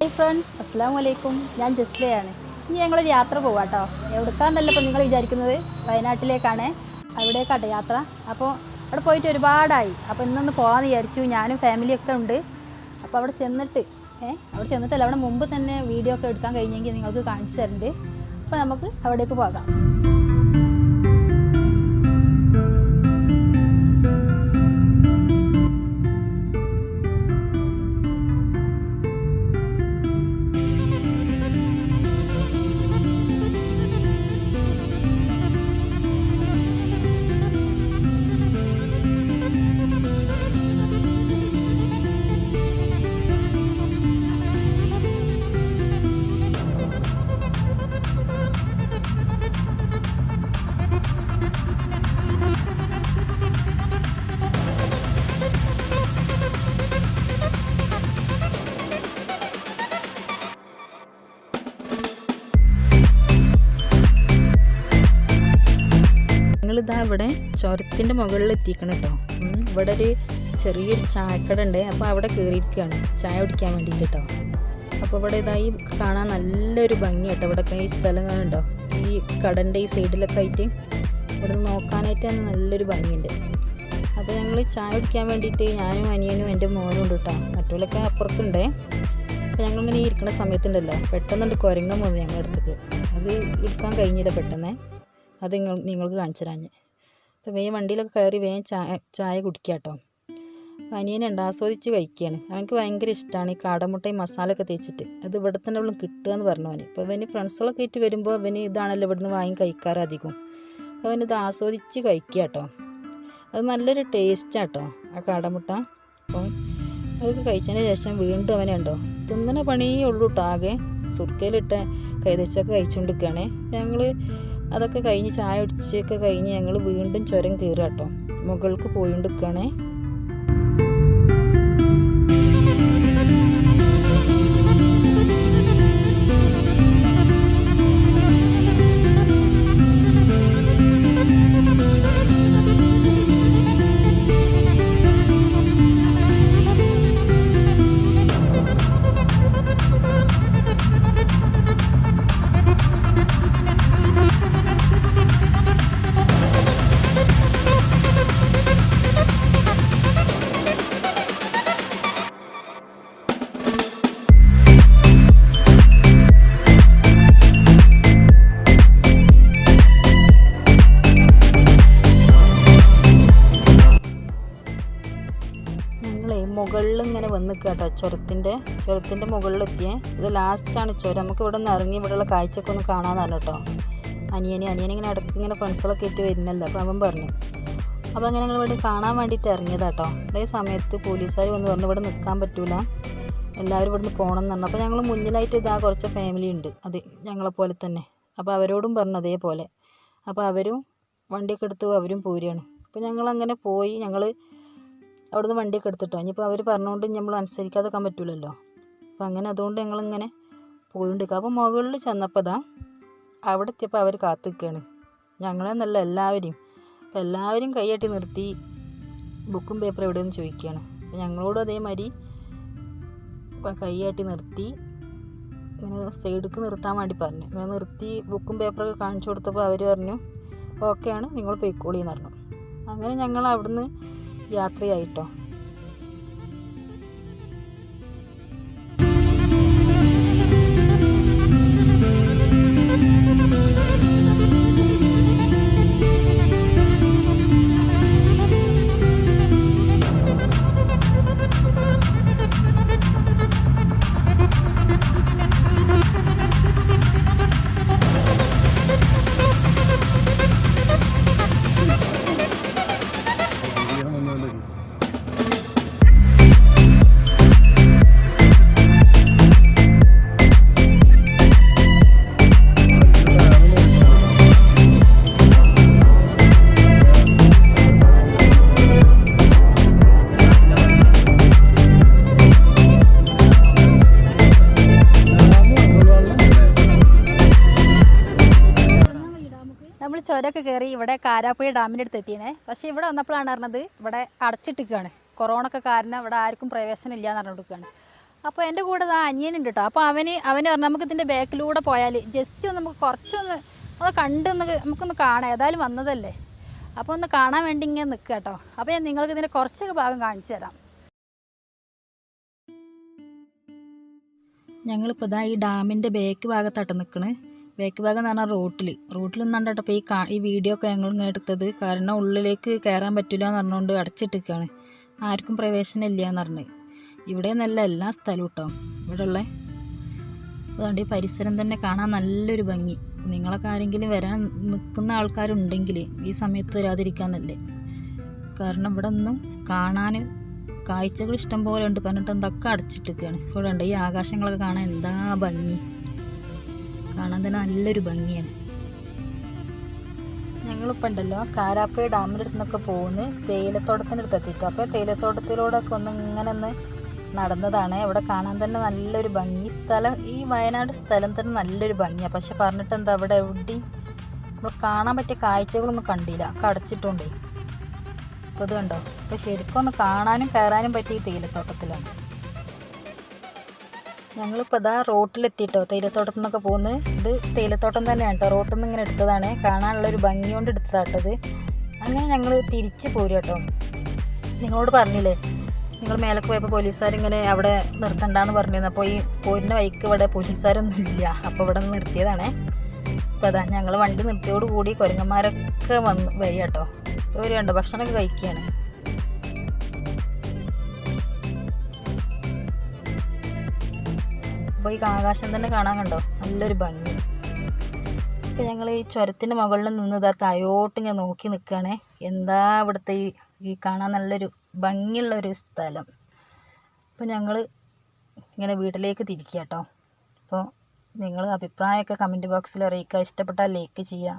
Hi friends, അസ്സലാമു അലൈക്കും. ഞാൻ ജസ്ലയാണ്. ഇനി ഞങ്ങളൊരു യാത്ര പോവാം കേട്ടോ. എവിടേക്കാന്നല്ല ഇപ്പോൾ നിങ്ങൾ വിചാരിക്കുന്നത്, വയനാട്ടിലേക്കാണ്. അവിടേക്കാട്ടെ യാത്ര. അപ്പോൾ അവിടെ പോയിട്ട് ഒരുപാടായി. അപ്പോൾ ഇന്നൊന്ന് പോകാമെന്ന് വിചാരിച്ചു. ഞാനും ഫാമിലിയൊക്കെ ഉണ്ട്. അപ്പോൾ അവിടെ ചെന്നിട്ടല്ല, അവിടെ മുമ്പ് തന്നെ വീഡിയോ ഒക്കെ എടുക്കാൻ കഴിഞ്ഞെങ്കിൽ നിങ്ങൾക്ക് കാണിച്ചു തരുന്നുണ്ട്. അപ്പോൾ നമുക്ക് അവിടേക്ക് പോകാം. ഞങ്ങളിതാ ഇവിടെ ചുരത്തിൻ്റെ മുകളിൽ എത്തിക്കണം കേട്ടോ. ഇവിടെ ഒരു ചെറിയൊരു ചായക്കട ഉണ്ട്. അപ്പോൾ അവിടെ കയറിയിരിക്കുകയാണ് ചായ കുടിക്കാൻ വേണ്ടിയിട്ട് കേട്ടോ. അപ്പോൾ ഇവിടെ ഇതായി കാണാൻ നല്ലൊരു ഭംഗി കേട്ടോ. ഇവിടെ ഈ സ്ഥലങ്ങളുണ്ടോ, ഈ കടൻ്റെ ഈ സൈഡിലൊക്കെ ആയിട്ട് ഇവിടെ നോക്കാനായിട്ട് തന്നെ നല്ലൊരു ഭംഗിയുണ്ട്. അപ്പോൾ ഞങ്ങൾ ചായ കുടിക്കാൻ വേണ്ടിയിട്ട് ഞാനും അനിയനും എൻ്റെ മോനും ഉണ്ട് കേട്ടോ. മറ്റുള്ളവരൊക്കെ അപ്പുറത്തുണ്ടേ. അപ്പോൾ ഞങ്ങളിങ്ങനെ ഇരിക്കുന്ന സമയത്തുണ്ടല്ലോ, പെട്ടെന്നുണ്ട് കുരങ്ങൻ വന്നു ഞങ്ങളുടെ അടുത്തേക്ക്. അത് എടുക്കാൻ കഴിഞ്ഞില്ല പെട്ടെന്ന്. അത് നിങ്ങൾക്ക് കാണിച്ചു തരാഞ്ഞ്. അപ്പോൾ വേഗം വണ്ടിയിലൊക്കെ കയറി വേഗം ചായ കുടിക്കുക കേട്ടോ. അനിയനുണ്ട്, ആസ്വദിച്ച് കഴിക്കുകയാണ്. അവനക്ക് ഭയങ്കര ഇഷ്ടമാണ് ഈ കാടമുട്ടയും മസാലയൊക്കെ തേച്ചിട്ട്. അത് ഇവിടെ തന്നെ ഉള്ള കിട്ടുക എന്ന് പറഞ്ഞു അവന്. അപ്പോൾ അവന് ഫ്രണ്ട്സുകളൊക്കെ ആയിട്ട് വരുമ്പോൾ അവന് ഇതാണല്ലോ ഇവിടുന്ന് വാങ്ങി കഴിക്കാറ് അധികം. അപ്പോൾ അവനിത് ആസ്വദിച്ച് കഴിക്കുക കേട്ടോ. അത് നല്ലൊരു ടേസ്റ്റാട്ടോ ആ കാടമുട്ട. അപ്പോൾ അതൊക്കെ കഴിച്ചതിന് ശേഷം വീണ്ടും അവനുണ്ടോ തിന്നണ പണിയേ ഉള്ളൂ കേട്ടോ. ആകെ സുർക്കയിലിട്ട് കൈതച്ചൊക്കെ കഴിച്ചുകൊണ്ടിരിക്കുകയാണ് ഞങ്ങൾ. അതൊക്കെ കഴിഞ്ഞ് ചായ കുടിച്ചൊക്കെ കഴിഞ്ഞ് ഞങ്ങൾ വീണ്ടും ചുരം കയറുക കേട്ടോ. മുകൾക്ക് പോയിക്കൊണ്ടിരിക്കുകയാണേ. മുകളിൽ ഇങ്ങനെ വന്ന് കേട്ടോ, ചുരത്തിൻ്റെ മുകളിലെത്തിയേ. ഇത് ലാസ്റ്റാണ് ചുരം. നമുക്ക് ഇവിടെ നിന്ന് ഇറങ്ങി ഇവിടെയുള്ള കാഴ്ചയൊക്കെ ഒന്ന് കാണാമെന്നാണ് കേട്ടോ. അനിയനിങ്ങനെ ഇടയ്ക്ക് ഇങ്ങനെ ഫ്രണ്ട്സുകളൊക്കെ ഇട്ട് വരുന്നല്ലോ. അപ്പോൾ അവൻ പറഞ്ഞു. അപ്പോൾ അങ്ങനെ ഞങ്ങൾ ഇവിടെ കാണാൻ വേണ്ടിയിട്ട് ഇറങ്ങിയതാട്ടോ. അതേ സമയത്ത് പോലീസുകാർ വന്ന് പറഞ്ഞു ഇവിടെ നിൽക്കാൻ പറ്റൂല, എല്ലാവരും ഇവിടുന്ന് പോകണം എന്ന് പറഞ്ഞു. അപ്പോൾ ഞങ്ങൾ മുന്നിലായിട്ട് ഇതാ കുറച്ച് ഫാമിലി ഉണ്ട്, അത് ഞങ്ങളെപ്പോലെ തന്നെ. അപ്പോൾ അവരോടും പറഞ്ഞു അതേപോലെ. അപ്പോൾ അവരും വണ്ടിയൊക്കെ എടുത്ത് അവരും പോരുകയാണ്. അപ്പോൾ ഞങ്ങളങ്ങനെ പോയി. ഞങ്ങൾ അവിടുന്ന് വണ്ടിയൊക്കെ എടുത്തിട്ടോ. ഇനിയിപ്പോൾ അവർ പറഞ്ഞുകൊണ്ട് നമ്മൾ അനുസരിക്കാതെ നിൽക്കാൻ പറ്റില്ലല്ലോ. അപ്പോൾ അങ്ങനെ അതുകൊണ്ട് ഞങ്ങളിങ്ങനെ പോയിക്കൊണ്ടിരിക്കുക. അപ്പോൾ മുകളിൽ ചെന്നപ്പോൾ അവിടെ എത്തിയപ്പോൾ അവർ കാത്തു നിൽക്കുകയാണ് ഞങ്ങളെന്നല്ല എല്ലാവരെയും. അപ്പോൾ എല്ലാവരും കൈയാട്ടി നിർത്തി ബുക്കും പേപ്പറും എവിടെയെന്ന് ചോദിക്കുകയാണ്. അപ്പോൾ ഞങ്ങളോടും അതേമാതിരി കൈയാട്ടി നിർത്തി ഇങ്ങനെ സൈഡിലേക്ക് നിർത്താൻ വേണ്ടി പറഞ്ഞു. ഇങ്ങനെ നിർത്തി ബുക്കും പേപ്പറൊക്കെ കാണിച്ചു കൊടുത്തപ്പോൾ അവർ പറഞ്ഞു ഓക്കെയാണ്, നിങ്ങൾ പോയിക്കോളിന്ന് പറഞ്ഞു. അങ്ങനെ ഞങ്ങൾ അവിടുന്ന് യാത്രയായിട്ടോ. ചുരമൊക്കെ കയറി ഇവിടെ കാരാപ്പുഴ ഡാമിൻ്റെ അടുത്ത് എത്തിയണേ. പക്ഷേ ഇവിടെ വന്നപ്പോഴാണ് പറഞ്ഞത് ഇവിടെ അടച്ചിട്ടിരിക്കുകയാണ്. കൊറോണ ഒക്കെ കാരണം ഇവിടെ ആർക്കും പ്രവേശനം ഇല്ല എന്ന് പറഞ്ഞിരിക്കുകയാണ്. അപ്പോൾ എൻ്റെ കൂടെ ആ അനിയനുണ്ട് കേട്ടോ. അപ്പോൾ അവന് പറഞ്ഞു നമുക്ക് ഇതിൻ്റെ ബാക്കിലൂടെ പോയാൽ ജസ്റ്റ് ഒന്ന് നമുക്ക് കുറച്ചൊന്ന് നമുക്കൊന്ന് കാണാം, ഏതായാലും വന്നതല്ലേ. അപ്പോൾ ഒന്ന് കാണാൻ വേണ്ടി ഇങ്ങനെ നിൽക്കുക കേട്ടോ. അപ്പോൾ ഞാൻ നിങ്ങൾക്ക് ഇതിൻ്റെ കുറച്ചൊക്കെ ഭാഗം കാണിച്ചു തരാം. ഞങ്ങളിപ്പോൾ ഇതാ ഈ ഡാമിൻ്റെ ബാക്ക് ഭാഗത്തായിട്ട് നിൽക്കണേ. ബാക്ക് ഭാഗം എന്ന് പറഞ്ഞാൽ റോട്ടിൽ നിന്നാണ്ടോ ഇപ്പോൾ ഈ വീഡിയോ ഒക്കെ ഞങ്ങൾ ഇങ്ങനെ എടുത്തത്. കാരണം ഉള്ളിലേക്ക് കയറാൻ പറ്റില്ല എന്ന് പറഞ്ഞുകൊണ്ട് അടച്ചിട്ടിരിക്കുകയാണ്, ആർക്കും പ്രവേശനം ഇല്ല എന്ന് പറഞ്ഞ്. ഇവിടെ നല്ല എല്ലാ സ്ഥലവും കേട്ടോ ഇവിടെ ഉള്ളത്. അതുകൊണ്ട് ഈ പരിസരം തന്നെ കാണാൻ നല്ലൊരു ഭംഗി. നിങ്ങളൊക്കെ ആരെങ്കിലും വരാൻ നിൽക്കുന്ന ആൾക്കാരുണ്ടെങ്കിൽ ഈ സമയത്ത് വരാതിരിക്കാന്നല്ലേ. കാരണം ഇവിടെ ഒന്നും കാണാൻ കാഴ്ചകൾ ഇഷ്ടം പോലെ ഉണ്ട്. പറഞ്ഞിട്ട് എന്തൊക്കെ അടച്ചിട്ടിരിക്കുകയാണ്. ഇവിടെ ഉണ്ട് ഈ ആകാശങ്ങളൊക്കെ കാണാൻ എന്താ ഭംഗി, കാണാൻ തന്നെ നല്ലൊരു ഭംഗിയാണ്. ഞങ്ങളിപ്പോൾ ഉണ്ടല്ലോ കാരാപ്പുഴ ഡാമിൻ്റെ അടുത്ത് നിന്നൊക്കെ പോകുന്നു തേയിലത്തോട്ടത്തിൻ്റെ അടുത്ത് എത്തിയിട്ട്. അപ്പോൾ തേയിലത്തോട്ടത്തിലൂടെ ഒക്കെ ഇങ്ങനെ ഒന്ന് നടന്നതാണ്. ഇവിടെ കാണാൻ തന്നെ നല്ലൊരു ഭംഗി. ഈ വയനാട് സ്ഥലം തന്നെ നല്ലൊരു ഭംഗിയാണ്. പക്ഷെ പറഞ്ഞിട്ട് എന്താ ഇവിടെ എവിടെയും നമ്മൾ കാണാൻ പറ്റിയ കാഴ്ചകളൊന്നും കണ്ടില്ല, ഒക്കെ അടച്ചിട്ടുണ്ടേ. അപ്പോൾ ഇത് കണ്ടോ, ഇപ്പോൾ ശരിക്കും ഒന്ന് കാണാനും കയറാനും പറ്റിയ തേയിലത്തോട്ടത്തിലാണ്. ഞങ്ങളിപ്പോൾ ഇതാ റോട്ടിലെത്തിയിട്ടോ തേയിലത്തോട്ടത്തിൽ നിന്നൊക്കെ പോകുന്നത്. ഇത് തേയിലത്തോട്ടം തന്നെയാണ് കേട്ടോ, റോട്ടിൽ നിന്ന് ഇങ്ങനെ എടുത്തതാണ്. കാണാനുള്ളൊരു ഭംഗി കൊണ്ട് എടുത്തതാട്ടത്. അങ്ങനെ ഞങ്ങൾ തിരിച്ച് പോരും കേട്ടോ. നിങ്ങളോട് പറഞ്ഞില്ലേ നിങ്ങൾ മേലേക്ക് പോയപ്പോൾ പോലീസുകാരിങ്ങനെ അവിടെ നിർത്തണ്ടെന്ന് പറഞ്ഞിരുന്നു. അപ്പോൾ ഈ പോരുന്ന വഴിക്ക് ഇവിടെ പോലീസുകാരൊന്നും ഇല്ല, അപ്പോൾ ഇവിടെ നിന്ന് നിർത്തിയതാണേ. അപ്പോൾ അതാ ഞങ്ങൾ വണ്ടി നിർത്തിയോടുകൂടി കുരങ്ങന്മാരൊക്കെ വരിക കേട്ടോ. ഒരു കണ്ടോ ഭക്ഷണമൊക്കെ കഴിക്കുകയാണ്. അപ്പോൾ ഈ ആകാശം തന്നെ കാണാൻ കണ്ടോ നല്ലൊരു ഭംഗി. അപ്പോൾ ഞങ്ങൾ ഈ ചുരത്തിൻ്റെ മുകളിൽ നിന്ന് ഇതാ താഴോട്ട് ഇങ്ങനെ നോക്കി നിൽക്കുകയാണേ. എന്താ ഇവിടുത്തെ ഈ കാണാൻ നല്ലൊരു ഭംഗിയുള്ളൊരു സ്ഥലം. അപ്പോൾ ഞങ്ങൾ ഇങ്ങനെ വീട്ടിലേക്ക് തിരിക്കുക കേട്ടോ. അപ്പോൾ നിങ്ങൾ അഭിപ്രായമൊക്കെ കമൻറ്റ് ബോക്സിൽ അറിയിക്കുക. ഇഷ്ടപ്പെട്ടാൽ ലൈക്ക് ചെയ്യുക.